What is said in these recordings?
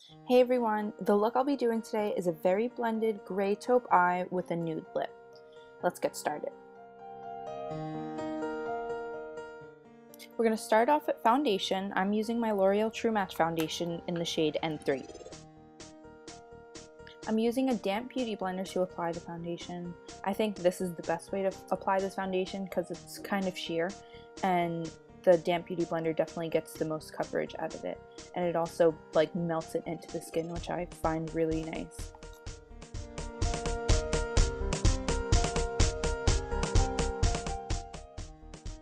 Hey everyone, the look I'll be doing today is a very blended gray taupe eye with a nude lip. Let's get started. We're going to start off at foundation. I'm using my L'Oreal True Match foundation in the shade N3. I'm using a damp beauty blender to apply the foundation. I think this is the best way to apply this foundation because it's kind of sheer, and the damp beauty blender definitely gets the most coverage out of it, and it also like melts it into the skin, which I find really nice.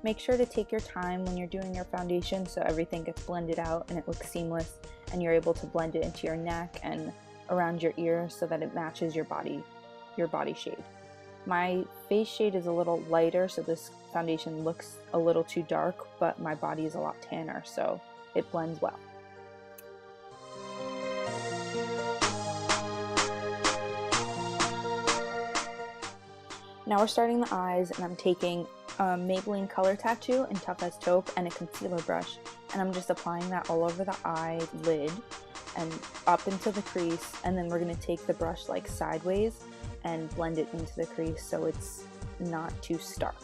Make sure to take your time when you're doing your foundation so everything gets blended out and it looks seamless, and you're able to blend it into your neck and around your ear so that it matches your body shade. My face shade is a little lighter, so this foundation looks a little too dark, but my body is a lot tanner, so it blends well. Now we're starting the eyes, and I'm taking a Maybelline color tattoo in Tough as Taupe and a concealer brush, and I'm just applying that all over the eyelid and up into the crease, and then we're going to take the brush like sideways and blend it into the crease so it's not too stark.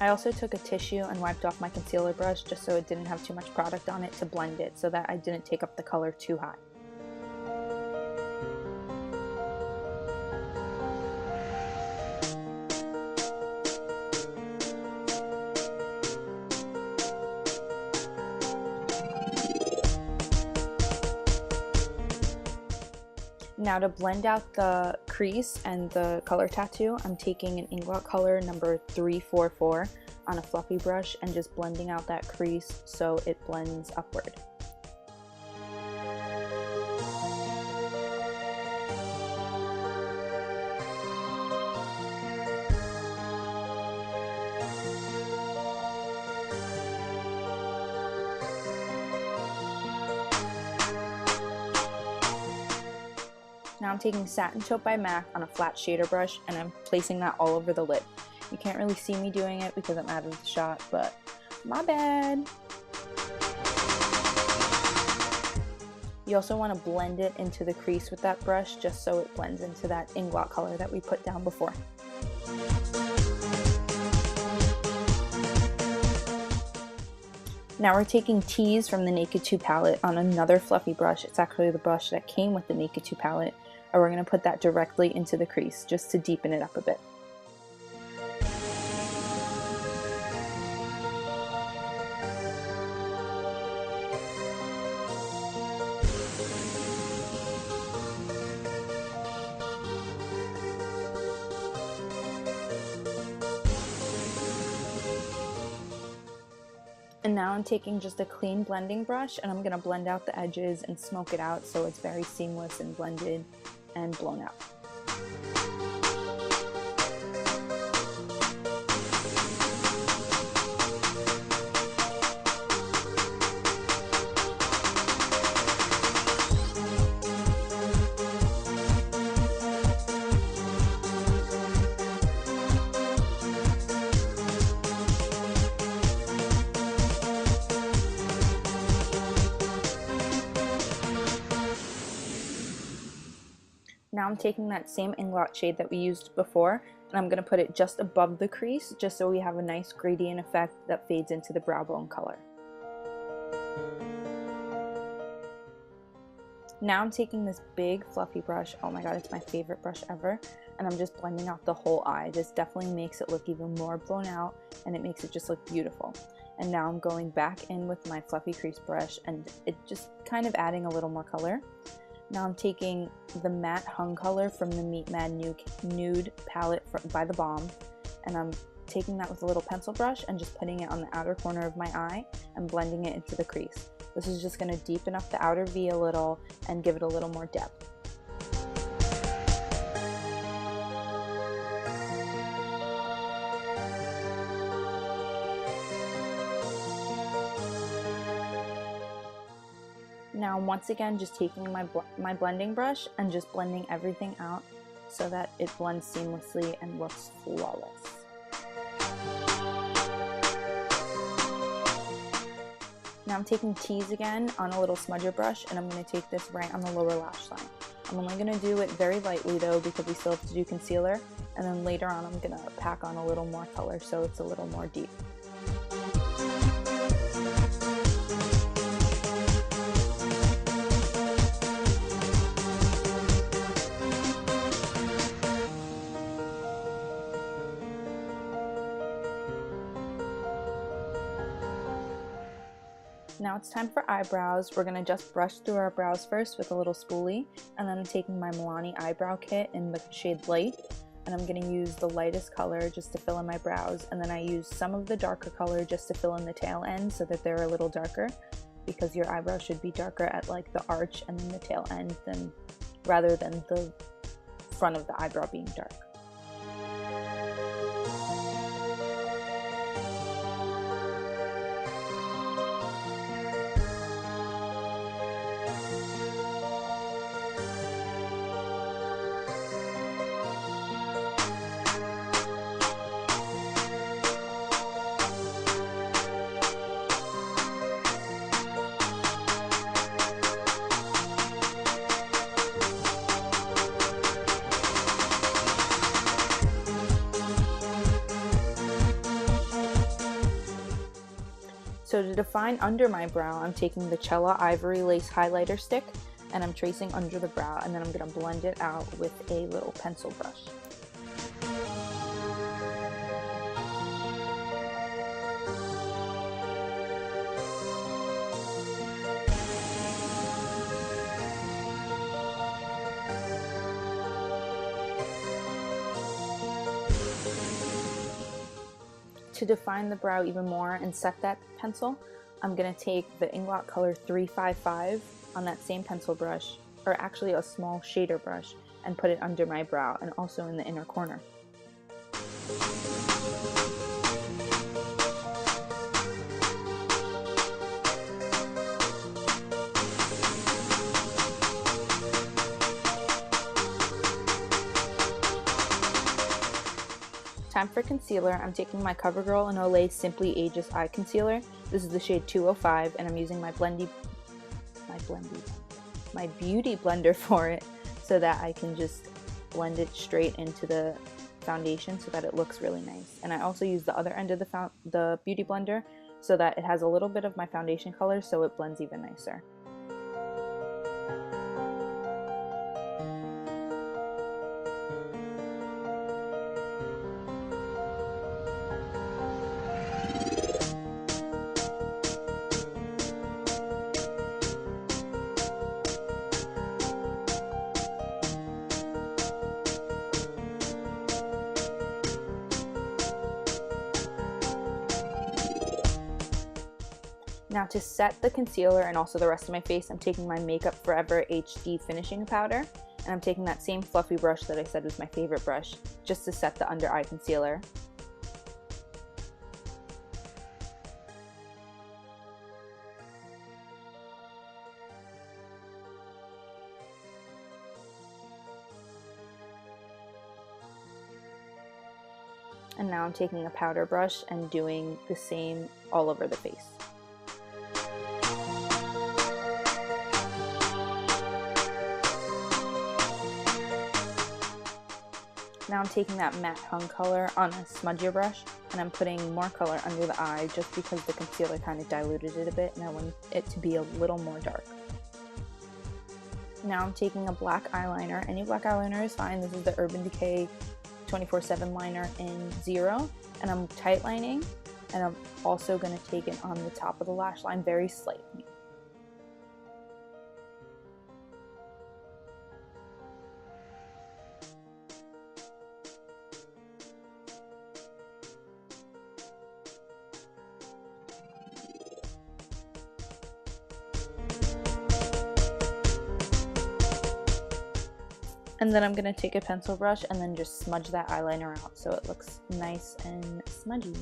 I also took a tissue and wiped off my concealer brush just so it didn't have too much product on it to blend it so that I didn't take up the color too high. Now to blend out the crease and the color tattoo, I'm taking an Inglot color number 344 on a fluffy brush and just blending out that crease so it blends upward. Now I'm taking Satin Taupe by MAC on a flat shader brush, and I'm placing that all over the lid. You can't really see me doing it because I'm out of the shot, but my bad. You also want to blend it into the crease with that brush just so it blends into that Inglot color that we put down before. Now we're taking Tease from the Naked 2 palette on another fluffy brush. It's actually the brush that came with the Naked 2 palette, and we're going to put that directly into the crease just to deepen it up a bit. And now I'm taking just a clean blending brush, and I'm going to blend out the edges and smoke it out so it's very seamless and blended and blown out. Now I'm taking that same Inglot shade that we used before, and I'm going to put it just above the crease just so we have a nice gradient effect that fades into the brow bone color. Now I'm taking this big fluffy brush, oh my god, it's my favorite brush ever, and I'm just blending out the whole eye. This definitely makes it look even more blown out, and it makes it just look beautiful. And now I'm going back in with my fluffy crease brush, and it just kind of adding a little more color. Now I'm taking the matte hung color from the Meet Mad Nude palette by TheBalm, and I'm taking that with a little pencil brush and just putting it on the outer corner of my eye and blending it into the crease. This is just going to deepen up the outer V a little and give it a little more depth. Now once again, just taking my blending brush and just blending everything out so that it blends seamlessly and looks flawless. Now I'm taking Tease again on a little smudger brush, and I'm going to take this right on the lower lash line. I'm only going to do it very lightly though, because we still have to do concealer, and then later on I'm going to pack on a little more color so it's a little more deep. Now it's time for eyebrows. We're going to just brush through our brows first with a little spoolie, and then I'm taking my Milani eyebrow kit in the shade Light, and I'm going to use the lightest color just to fill in my brows, and then I use some of the darker color just to fill in the tail end so that they're a little darker, because your eyebrow should be darker at like the arch and then the tail end rather than the front of the eyebrow being dark. So to define under my brow, I'm taking the Chella Ivory Lace Highlighter Stick, and I'm tracing under the brow, and then I'm going to blend it out with a little pencil brush. To define the brow even more and set that pencil, I'm going to take the Inglot color 355 on that same pencil brush, or actually a small shader brush, and put it under my brow and also in the inner corner. Time for concealer. I'm taking my CoverGirl and Olay Simply Ageless Eye Concealer. This is the shade 205, and I'm using my beauty blender for it so that I can just blend it straight into the foundation so that it looks really nice. And I also use the other end of the beauty blender so that it has a little bit of my foundation color so it blends even nicer. Now to set the concealer and also the rest of my face, I'm taking my Makeup Forever HD Finishing Powder, and I'm taking that same fluffy brush that I said was my favorite brush, just to set the under eye concealer. And now I'm taking a powder brush and doing the same all over the face. Now I'm taking that matte hung color on a smudger brush, and I'm putting more color under the eye just because the concealer kind of diluted it a bit, and I want it to be a little more dark. Now I'm taking a black eyeliner. Any black eyeliner is fine. This is the Urban Decay 24/7 liner in 0, and I'm tight lining, and I'm also going to take it on the top of the lash line very slightly. And then I'm going to take a pencil brush and then just smudge that eyeliner out so it looks nice and smudgy.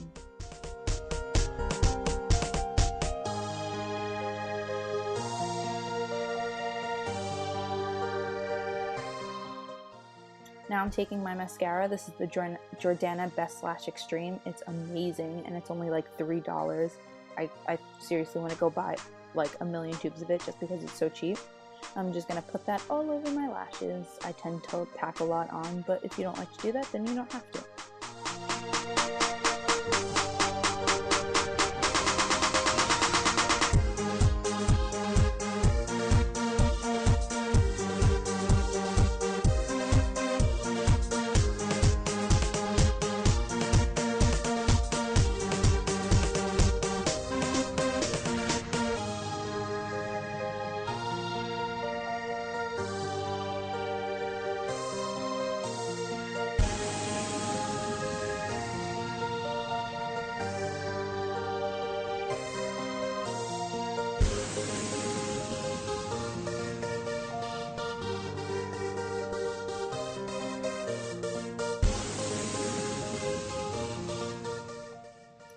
Now I'm taking my mascara. This is the Jordana Best Lash Extreme. It's amazing, and it's only like $3. I seriously want to go buy like a million tubes of it just because it's so cheap. I'm just going to put that all over my lashes. I tend to pack a lot on, but if you don't like to do that, then you don't have to.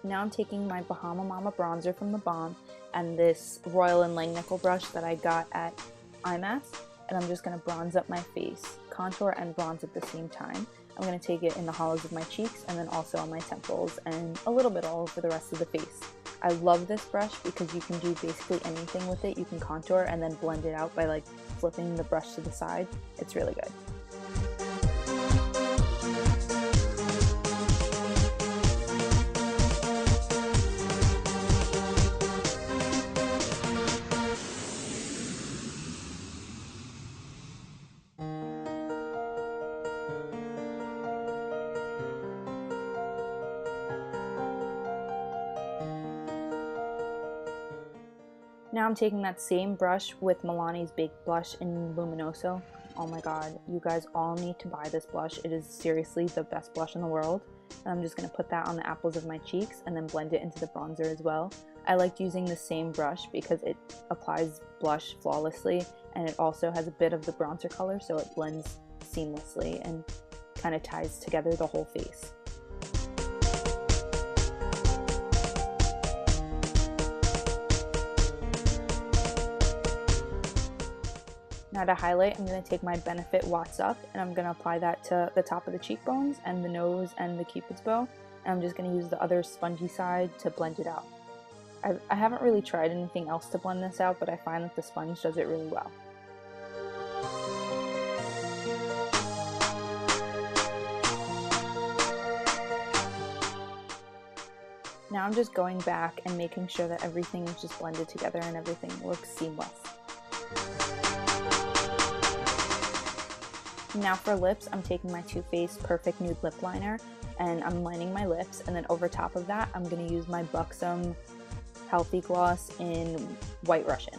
Now I'm taking my Bahama Mama bronzer from TheBalm and this Royal and Langnickel brush that I got at IMAX, and I'm just going to bronze up my face, contour and bronze at the same time. I'm going to take it in the hollows of my cheeks and then also on my temples and a little bit all over the rest of the face. I love this brush because you can do basically anything with it. You can contour and then blend it out by like flipping the brush to the side. It's really good. Now I'm taking that same brush with Milani's Big Blush in Luminoso. Oh my god, you guys all need to buy this blush. It is seriously the best blush in the world. And I'm just going to put that on the apples of my cheeks and then blend it into the bronzer as well. I liked using the same brush because it applies blush flawlessly and it also has a bit of the bronzer color, so it blends seamlessly and kind of ties together the whole face. Now to highlight, I'm going to take my Benefit What's Up and I'm going to apply that to the top of the cheekbones and the nose and the cupid's bow. And I'm just going to use the other spongy side to blend it out. I haven't really tried anything else to blend this out, but I find that the sponge does it really well. Now I'm just going back and making sure that everything is just blended together and everything looks seamless. Now for lips, I'm taking my TooFaced Perfect Nude Lip Liner and I'm lining my lips, and then over top of that I'm going to use my Buxom Healthy Gloss in White Russian.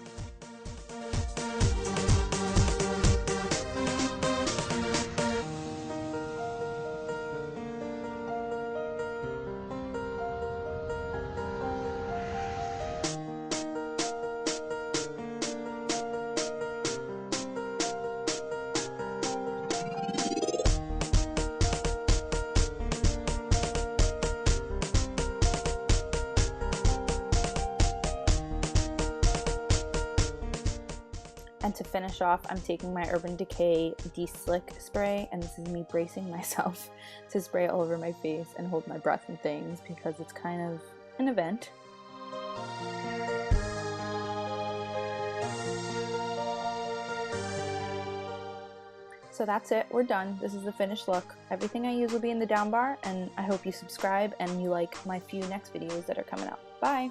And to finish off, I'm taking my Urban Decay De-Slick spray, and this is me bracing myself to spray all over my face and hold my breath and things because it's kind of an event. So that's it, we're done. This is the finished look. Everything I use will be in the down bar, and I hope you subscribe and you like my few next videos that are coming up. Bye!